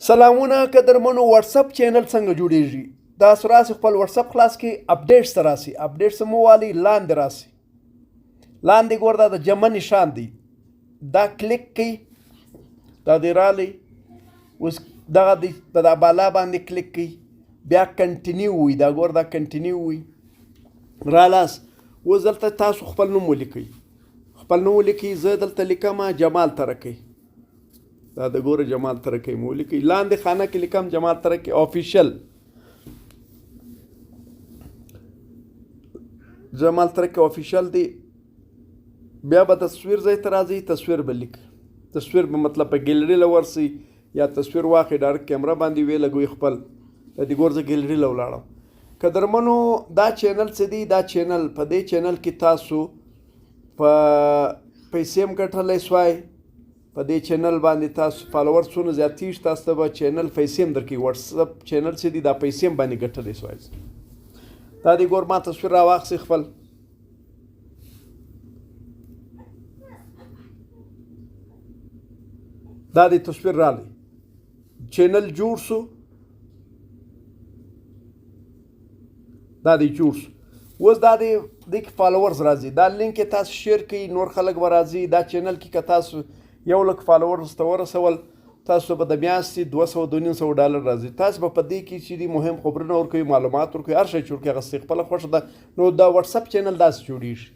سلامونه قدرمنو واتساپ چینل څنګه جوړیږي؟ تاسو راسئ خپل واتساپ خلاص کې اپډیټس ته راسئ. اپډیټس مو والی لاندې راسئ. لاندې ګور دا د جمع نشان دی، دا کلیک کړئ، دا دی رالی. اوس دغه دی دا بالا باندې کلیک کړئ، بیا کنټینیو وي، دا ګور دا کنټینیو وي رالاس. اوس دلته تاسو خپل نوم ولیکئ. خپل نوم ولیکئ. زه دلته لیکم جمال ترکی. دا د ګوره جمال ترکی مو ولیکئ. لاندې خانه کې لیکم جمال ترکی آفیشل. جمال ترکی آفیشل دی. بیا به تصویر ځای ته راځئ، تصویر به لیک. تصویر به مطلب په ګیلري له ورسئ یا تصویر واخلئ ډایرکټ کیمره باندې ویې لګوئ خپل. د دې ګور زه ګیلري له ولاړم. قدرمنو دا چینل څه دی؟ دا چینل په دې چینل کې تاسو په پیسې هم ګټلی سوای. په دې چینل باندې تاسو فالوور څونه زیاتېږي تاسو ته به چینل پیسې هم درکوي. واتساپ چینل چې دی دا پیسې هم باندې ګټلی سوای. دا دی ګور ما تصویر راواخیستئ خپل. دا دی تصویر رالی. چینل جوړ سو. دا دی جوړ سو. اوس دا دی دې کې فالوورز راځي. دا لینک یې تاسو شیر کړئ، نور خلک به راځي. دا چینل کې که تاسو 1,00,000 فالوورز ته ورسول، تاسو به د میاشتې 200-250 ډالر راځي. تاسو به په دې کې چې دي مهم خبرونه ورکوئ، معلومات ورکوئ، هر شی چې ورکوئ هغه ستاسې خپله خوښه ده. نو دا واتساپ چینل داسې جوړېږي.